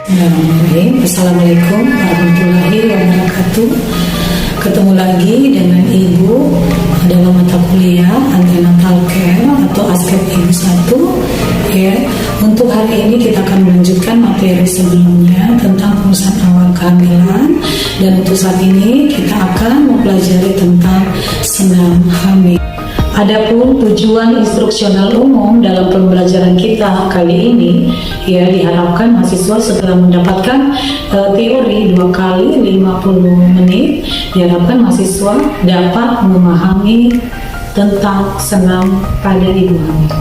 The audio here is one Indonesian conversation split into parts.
Bismillahirrahmanirrahim. Assalamualaikum warahmatullahi wabarakatuh. Ketemu lagi dengan Ibu dalam mata kuliah Antenatal Care atau ASKEP Ibu 1 ya. Untuk hari ini kita akan melanjutkan materi sebelumnya tentang pengurusan awal kehamilan, dan untuk saat ini kita akan mempelajari tentang senam hamil. Adapun tujuan instruksional umum dalam pembelajaran kita kali ini, ya, diharapkan mahasiswa setelah mendapatkan teori 2 kali 50 menit, diharapkan mahasiswa dapat memahami tentang senam pada ibu hamil.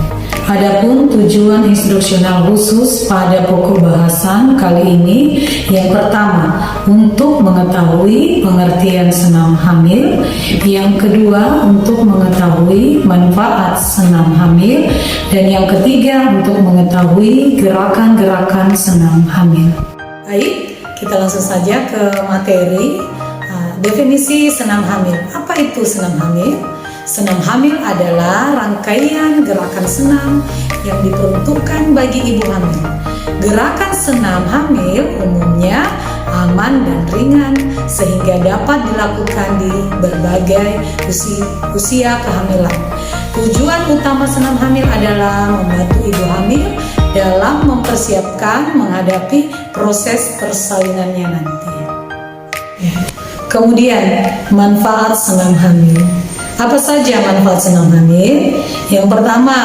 Adapun tujuan instruksional khusus pada pokok bahasan kali ini, yang pertama untuk mengetahui pengertian senam hamil, yang kedua untuk mengetahui manfaat senam hamil, dan yang ketiga untuk mengetahui gerakan-gerakan senam hamil. Baik, kita langsung saja ke materi. Definisi senam hamil. Apa itu senam hamil? Senam hamil adalah rangkaian gerakan senam yang diperuntukkan bagi ibu hamil. Gerakan senam hamil umumnya aman dan ringan sehingga dapat dilakukan di berbagai usia kehamilan. Tujuan utama senam hamil adalah membantu ibu hamil dalam mempersiapkan menghadapi proses persalinannya nanti. Kemudian, manfaat senam hamil. Apa saja manfaat senam hamil? Yang pertama,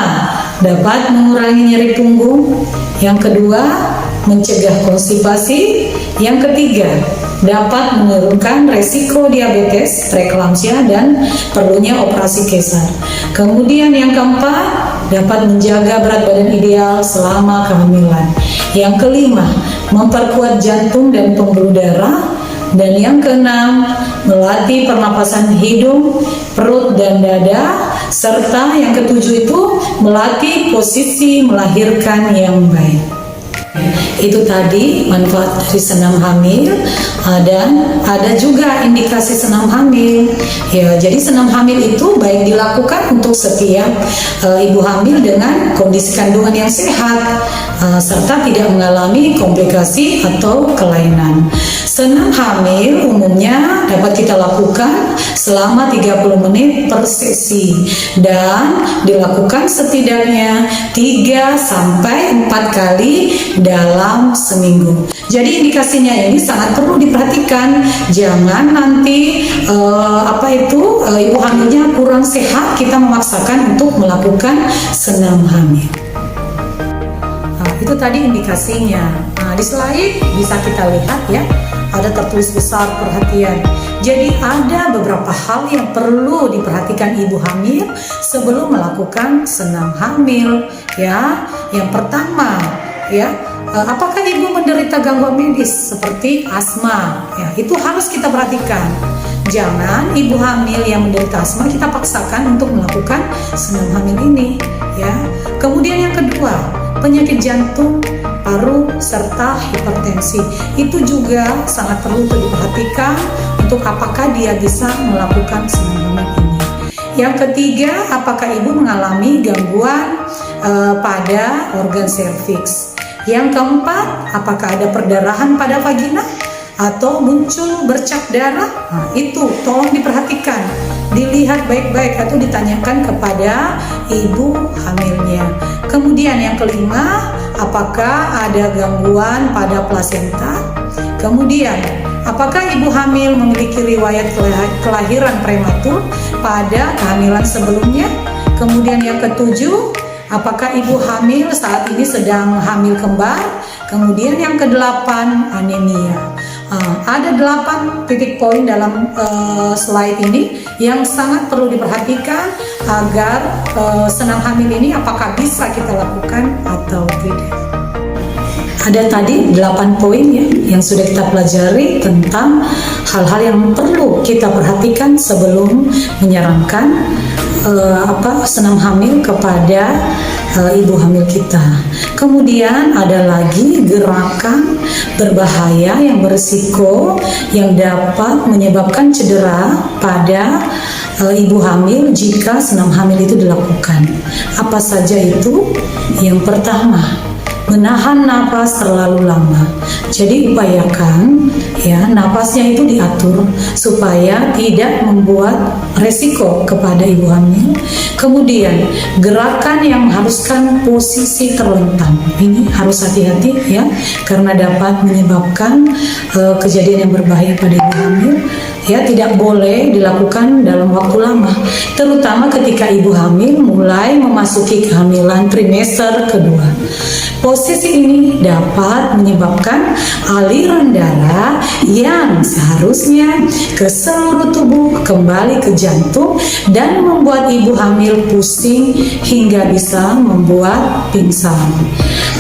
dapat mengurangi nyeri punggung. Yang kedua, mencegah konstipasi. Yang ketiga, dapat menurunkan resiko diabetes, preeklamsia, dan perlunya operasi keiser. Kemudian yang keempat, dapat menjaga berat badan ideal selama kehamilan. Yang kelima, memperkuat jantung dan pembuluh darah. Dan yang keenam, melatih pernapasan hidung, perut, dan dada. Serta yang ketujuh itu melatih posisi melahirkan yang baik. Itu tadi manfaat dari senam hamil, dan ada juga indikasi senam hamil. Ya, jadi senam hamil itu baik dilakukan untuk setiap ibu hamil dengan kondisi kandungan yang sehat, serta tidak mengalami komplikasi atau kelainan. Senam hamil umumnya dapat kita lakukan selama 30 menit per sesi dan dilakukan setidaknya 3 sampai 4 kali dalam seminggu. Jadi indikasinya ini sangat perlu diperhatikan. Jangan nanti ibu hamilnya kurang sehat, kita memaksakan untuk melakukan senam hamil. Itu tadi indikasinya. Di slide bisa kita lihat ya, ada tertulis besar perhatian. Jadi ada beberapa hal yang perlu diperhatikan ibu hamil sebelum melakukan senam hamil ya. Yang pertama ya, apakah ibu menderita gangguan medis seperti asma? Ya, itu harus kita perhatikan. Jangan ibu hamil yang menderita asma kita paksakan untuk melakukan senam hamil ini ya. Kemudian yang kedua, penyakit jantung, paru, serta hipertensi. Itu juga sangat perlu untuk diperhatikan untuk apakah dia bisa melakukan senam hamil ini. Yang ketiga, apakah ibu mengalami gangguan pada organ serviks. Yang keempat, apakah ada perdarahan pada vagina atau muncul bercak darah? Itu tolong diperhatikan, dilihat baik-baik atau ditanyakan kepada ibu hamilnya. Kemudian yang kelima, apakah ada gangguan pada plasenta? Kemudian, apakah ibu hamil memiliki riwayat kelahiran prematur pada kehamilan sebelumnya? Kemudian yang ketujuh, apakah ibu hamil saat ini sedang hamil kembar? Kemudian yang kedelapan, anemia. Ada 8 titik poin dalam slide ini yang sangat perlu diperhatikan agar senam hamil ini apakah bisa kita lakukan atau tidak. Ada tadi 8 poin ya yang sudah kita pelajari tentang hal-hal yang perlu kita perhatikan sebelum menyarankan senam hamil kepada ibu hamil kita. Kemudian ada lagi gerakan berbahaya yang berisiko yang dapat menyebabkan cedera pada ibu hamil jika senam hamil itu dilakukan. Apa saja itu? Yang pertama, menahan napas terlalu lama. Jadi upayakan ya napasnya itu diatur supaya tidak membuat resiko kepada ibu hamil. Kemudian gerakan yang mengharuskan posisi terlentang ini harus hati-hati ya, karena dapat menyebabkan kejadian yang berbahaya pada ibu hamil. Ya, tidak boleh dilakukan dalam waktu lama, terutama ketika ibu hamil mulai memasuki kehamilan trimester kedua. Posisi ini dapat menyebabkan aliran darah yang seharusnya ke seluruh tubuh kembali ke jantung dan membuat ibu hamil pusing hingga bisa membuat pingsan.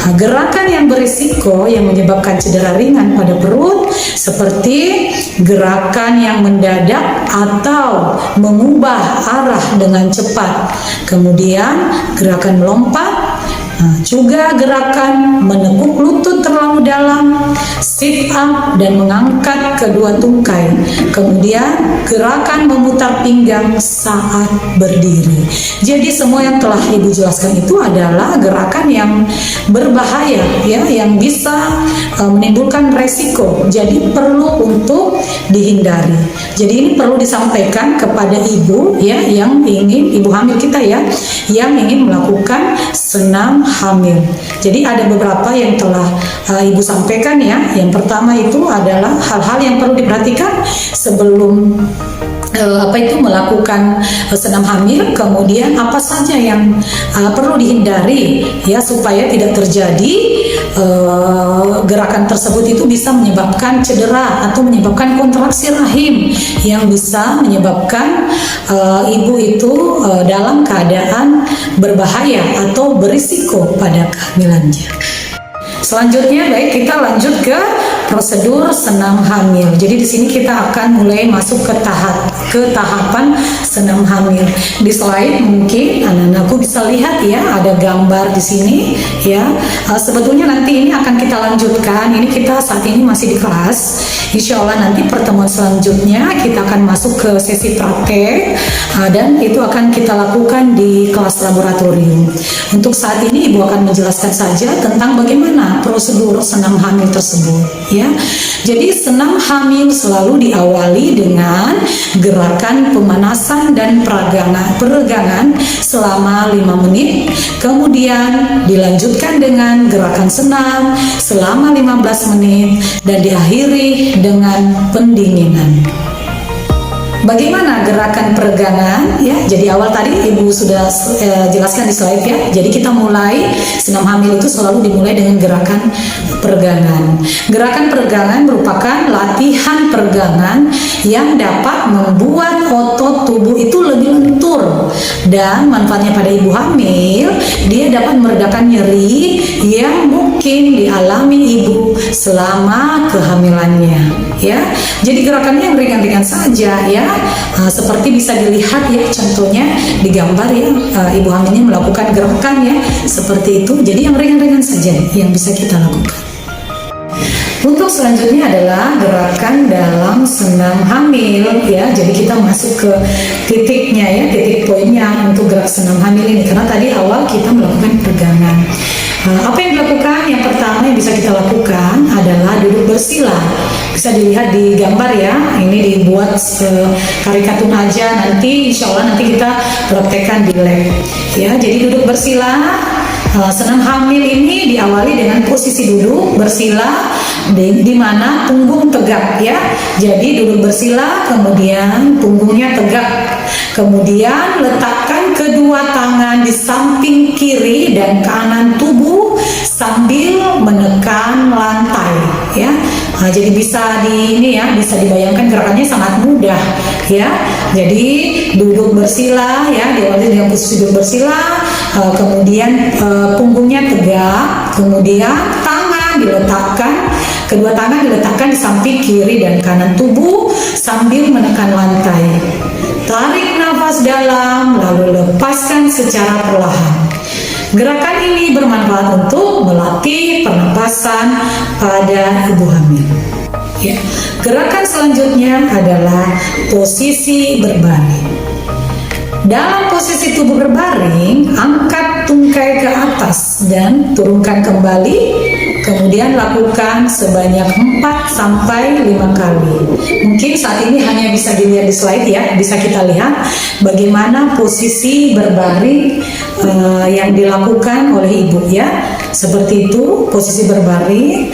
Nah, gerakan yang berisiko yang menyebabkan cedera ringan pada perut seperti gerakan yang mendadak atau mengubah arah dengan cepat, kemudian gerakan melompat, juga gerakan menekuk lutut terlalu dalam, sit up dan mengangkat kedua tungkai, kemudian gerakan memutar pinggang saat berdiri. Jadi semua yang telah ibu jelaskan itu adalah gerakan yang berbahaya ya, yang bisa menimbulkan resiko, jadi perlu untuk dihindari. Jadi ini perlu disampaikan kepada ibu ya, yang ingin, ibu hamil kita ya, yang ingin melakukan senam hamil. Jadi ada beberapa yang telah ibu sampaikan ya. Yang pertama itu adalah hal-hal yang perlu diperhatikan sebelum melakukan senam hamil. Kemudian apa saja yang perlu dihindari ya, supaya tidak terjadi gerakan tersebut itu bisa menyebabkan cedera atau menyebabkan kontraksi rahim yang bisa menyebabkan ibu itu dalam keadaan berbahaya atau berisiko pada kehamilannya. Selanjutnya, baik, kita lanjut ke prosedur senam hamil. Jadi di sini kita akan mulai masuk ke tahapan senam hamil. Di slide mungkin anak-anakku bisa lihat ya, ada gambar di sini ya. Sebetulnya nanti ini akan kita lanjutkan. Ini kita saat ini masih di kelas. Insya Allah nanti pertemuan selanjutnya kita akan masuk ke sesi praktek dan itu akan kita lakukan di kelas laboratorium. Untuk saat ini ibu akan menjelaskan saja tentang bagaimana prosedur senam hamil tersebut ya. Jadi senam hamil selalu diawali dengan gerakan pemanasan dan peregangan selama 5 menit, kemudian dilanjutkan dengan gerakan senam selama 15 menit dan diakhiri dengan pendinginan. Bagaimana gerakan peregangan ya? Jadi awal tadi ibu sudah jelaskan di slide ya. Jadi kita mulai senam hamil itu selalu dimulai dengan gerakan peregangan. Gerakan peregangan merupakan latihan peregangan yang dapat membuat otot tubuh itu lebih lentur, dan manfaatnya pada ibu hamil, dia dapat meredakan nyeri yang mungkin dialami ibu selama kehamilannya ya. Jadi gerakannya yang ringan-ringan saja ya. Seperti bisa dilihat ya, contohnya di gambar ya, ibu hamilnya melakukan gerakan ya seperti itu. Jadi yang ringan-ringan saja yang bisa kita lakukan. Untuk selanjutnya adalah gerakan dalam senam hamil ya. Jadi kita masuk ke titiknya ya, titik poinnya untuk gerak senam hamil ini, karena tadi awal kita melakukan peregangan. Apa yang dilakukan? Yang pertama yang bisa kita lakukan adalah duduk bersila. Bisa dilihat di gambar ya, ini dibuat karikatun aja, nanti insya Allah nanti kita praktekkan di lab ya. Jadi duduk bersila. Senam hamil ini diawali dengan posisi duduk bersila di mana punggung tegak ya. Jadi duduk bersila, kemudian punggungnya tegak, kemudian letakkan kedua tangan di samping kiri dan kanan tubuh sambil menekan lantai ya. Jadi bisa bisa dibayangkan gerakannya sangat mudah ya. Jadi duduk bersila ya, diawali dengan posisi duduk bersila, kemudian punggungnya tegak, kemudian kedua tangan diletakkan di samping kiri dan kanan tubuh sambil menekan lantai. Tarik nafas dalam lalu lepaskan secara perlahan. Gerakan ini bermanfaat untuk melatih pernapasan pada ibu hamil. Ya. Gerakan selanjutnya adalah posisi berbaring. Dalam posisi tubuh berbaring, angkat tungkai ke atas dan turunkan kembali. Kemudian lakukan sebanyak 4 sampai 5 kali. Mungkin saat ini hanya bisa dilihat di slide ya, bisa kita lihat bagaimana posisi berbaring yang dilakukan oleh ibu ya. Seperti itu posisi berbaring.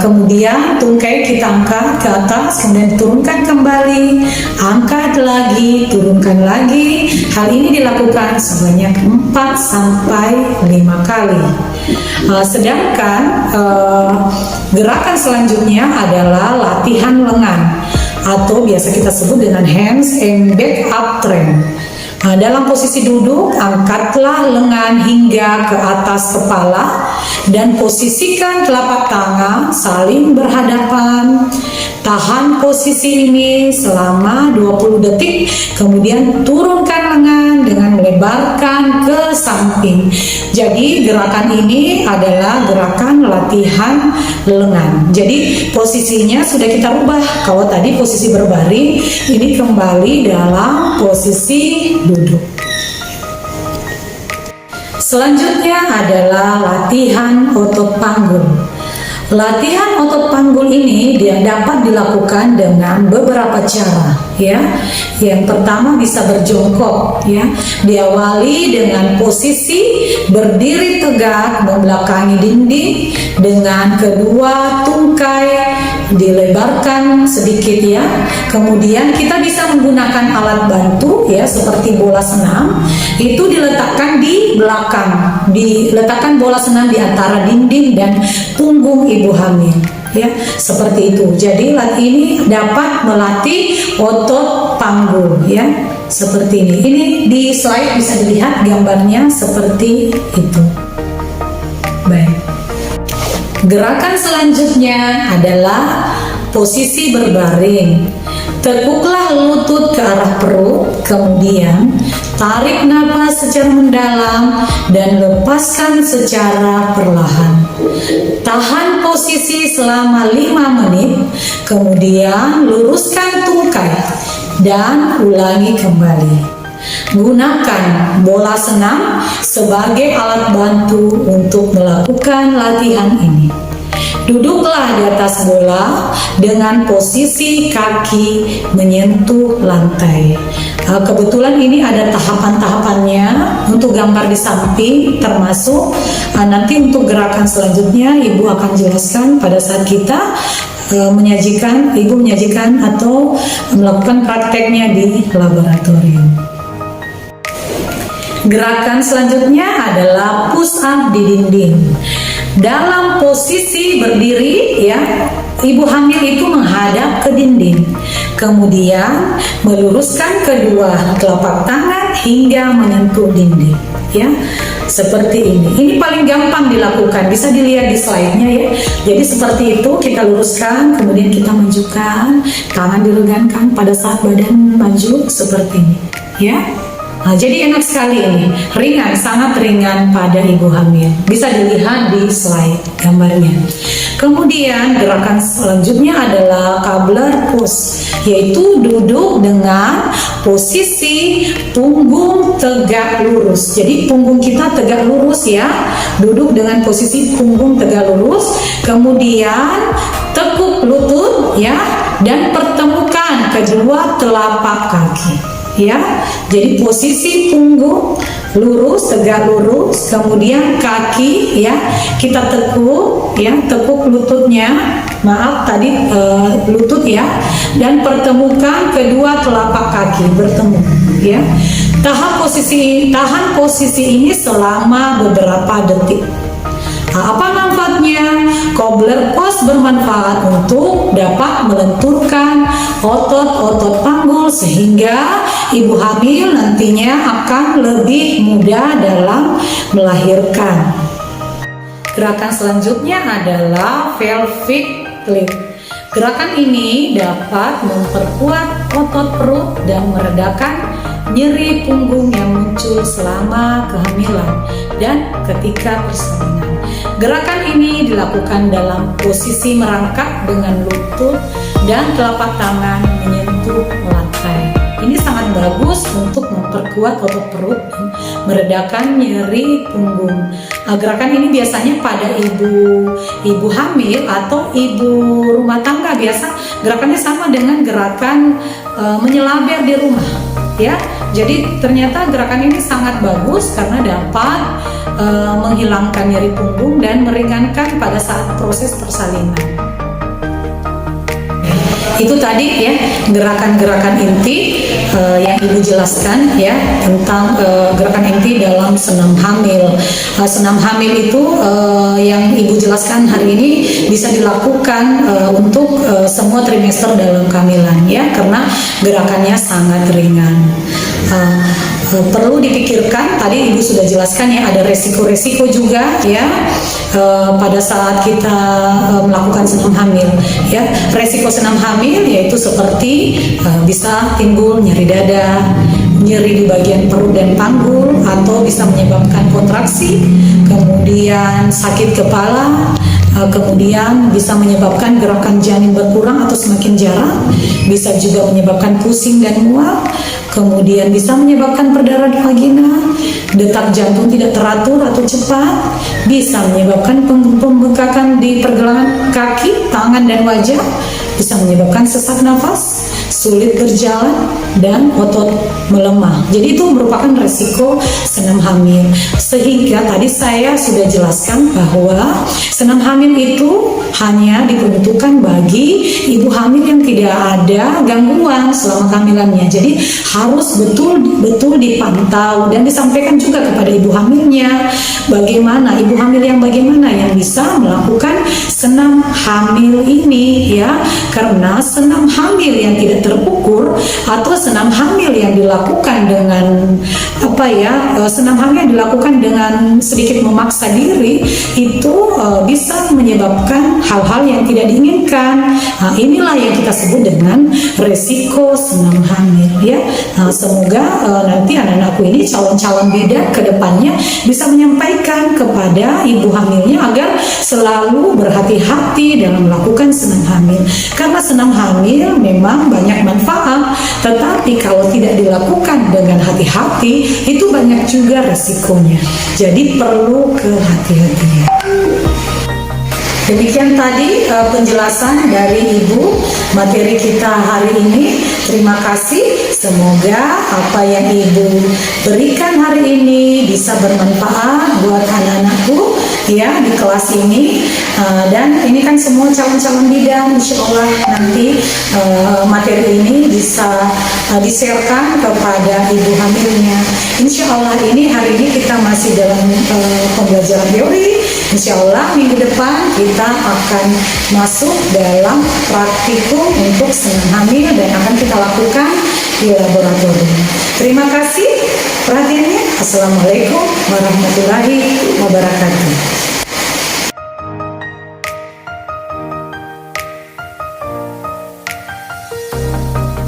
Kemudian tungkai kita angkat ke atas, kemudian turunkan kembali, angkat lagi, turunkan lagi. Hal ini dilakukan sebanyak 4 sampai 5 kali. Sedangkan gerakan selanjutnya adalah latihan lengan atau biasa kita sebut dengan hands and back up trend. Dalam posisi duduk, angkatlah lengan hingga ke atas kepala dan posisikan telapak tangan saling berhadapan. Tahan posisi ini selama 20 detik, kemudian turunkan lengan dengan melebarkan ke samping. Jadi gerakan ini adalah gerakan latihan lengan. Jadi posisinya sudah kita rubah. Kalau tadi posisi berbaring, ini kembali dalam posisi duduk. Selanjutnya adalah latihan otot panggul. Latihan otot panggul ini dapat dilakukan dengan beberapa cara ya. Yang pertama bisa berjongkok ya. Diawali dengan posisi berdiri tegak membelakangi dinding dengan kedua tungkai dilebarkan sedikit ya. Kemudian kita bisa menggunakan alat bantu ya seperti bola senam. Itu diletakkan di belakang. Diletakkan bola senam di antara dinding dan punggung ibu hamil ya, seperti itu. Jadi ini dapat melatih otot panggul ya, seperti ini. Ini di slide bisa dilihat gambarnya seperti itu. Baik. Gerakan selanjutnya adalah posisi berbaring. Tekuklah lutut ke arah perut, kemudian tarik napas secara mendalam dan lepaskan secara perlahan. Tahan posisi selama 5 menit, kemudian luruskan tungkai dan ulangi kembali. Gunakan bola senam sebagai alat bantu untuk melakukan latihan ini. Duduklah di atas bola dengan posisi kaki menyentuh lantai. Kebetulan ini ada tahapan-tahapannya untuk gambar di samping, termasuk nanti untuk gerakan selanjutnya Ibu akan jelaskan pada saat kita Ibu menyajikan atau melakukan prakteknya di laboratorium. Gerakan selanjutnya adalah push up di dinding. Dalam posisi berdiri ya, ibu hamil itu menghadap ke dinding. Kemudian meluruskan kedua telapak tangan hingga menyentuh dinding ya. Seperti ini. Ini paling gampang dilakukan. Bisa dilihat di slide-nya ya. Jadi seperti itu kita luruskan, kemudian kita majukan, tangan diregangkan pada saat badan maju seperti ini ya. Nah, jadi enak sekali ini, ringan, sangat ringan pada ibu hamil. Bisa dilihat di slide gambarnya. Kemudian gerakan selanjutnya adalah cobbler pose, yaitu duduk dengan posisi punggung tegak lurus. Jadi punggung kita tegak lurus ya, duduk dengan posisi punggung tegak lurus. Kemudian tekuk lutut ya, dan pertemukan kedua telapak kaki. Ya, jadi posisi punggung lurus, tegak lurus, kemudian kaki ya kita tekuk ya, tekuk lututnya, maaf tadi lutut ya, dan pertemukan kedua telapak kaki bertemu ya. Tahan posisi ini selama beberapa detik. Apa manfaatnya? Cobbler pose bermanfaat untuk dapat melenturkan otot-otot panggul sehingga ibu hamil nantinya akan lebih mudah dalam melahirkan. Gerakan selanjutnya adalah pelvic lift. Gerakan ini dapat memperkuat otot perut dan meredakan nyeri punggung yang muncul selama kehamilan dan ketika persalinan. Gerakan ini dilakukan dalam posisi merangkak dengan lutut dan telapak tangan menyentuh lantai ini sangat bagus untuk memperkuat otot perut dan meredakan nyeri punggung. Gerakan ini biasanya pada ibu hamil atau ibu rumah tangga. Biasa gerakannya sama dengan gerakan menyelaber di rumah, ya. Jadi ternyata gerakan ini sangat bagus karena dapat menghilangkan nyeri punggung dan meringankan pada saat proses persalinan. Itu tadi ya gerakan-gerakan inti yang Ibu jelaskan ya tentang gerakan inti dalam senam hamil. Senam hamil itu yang Ibu jelaskan hari ini bisa dilakukan untuk semua trimester dalam kehamilan ya, karena gerakannya sangat ringan. Perlu dipikirkan, tadi Ibu sudah jelaskan ya, ada resiko-resiko juga ya pada saat kita melakukan senam hamil ya. Resiko senam hamil yaitu seperti bisa timbul nyeri dada, nyeri di bagian perut dan panggul, atau bisa menyebabkan kontraksi, kemudian sakit kepala, kemudian bisa menyebabkan gerakan janin berkurang atau semakin jarang, bisa juga menyebabkan pusing dan mual, kemudian bisa menyebabkan perdarahan vagina, detak jantung tidak teratur atau cepat, bisa menyebabkan pembengkakan di pergelangan kaki, tangan, dan wajah, bisa menyebabkan sesak nafas, sulit berjalan, dan otot melemah. Jadi itu merupakan resiko senam hamil. Sehingga tadi saya sudah jelaskan bahwa senam hamil itu hanya diperuntukkan bagi ibu hamil yang tidak ada gangguan selama kehamilannya. Jadi harus betul-betul dipantau dan disampaikan juga kepada ibu hamilnya bagaimana, ibu hamil yang bagaimana yang bisa melakukan senam hamil ini ya. Karena senam hamil yang tidak terukur atau senam hamil yang dilakukan dengan senam hamil yang dilakukan dengan sedikit memaksa diri itu bisa menyebabkan hal-hal yang tidak diinginkan. Nah, inilah yang kita sebut dengan resiko senam hamil ya. Nah, semoga nanti anak-anakku ini calon-calon bidan ke depannya bisa menyampaikan kepada ibu hamilnya agar selalu berhati-hati dalam melakukan senam hamil. Karena senam hamil memang banyak manfaat, tetapi kalau tidak dilakukan dengan hati-hati itu banyak juga resikonya. Jadi perlu kehati-hatian. Demikian tadi penjelasan dari Ibu materi kita hari ini. Terima kasih. Semoga apa yang Ibu berikan hari ini bisa bermanfaat buat anak-anakku ya di kelas ini. Dan ini kan semua calon-calon bidan, insya Allah nanti materi ini bisa di-sharekan kepada ibu hamilnya. Insya Allah ini hari ini kita masih dalam pembelajaran teori. Insya Allah minggu depan kita akan masuk dalam praktikum untuk senam hamil dan akan kita lakukan di laboratorium. Terima kasih perhatiannya. Assalamualaikum warahmatullahi wabarakatuh.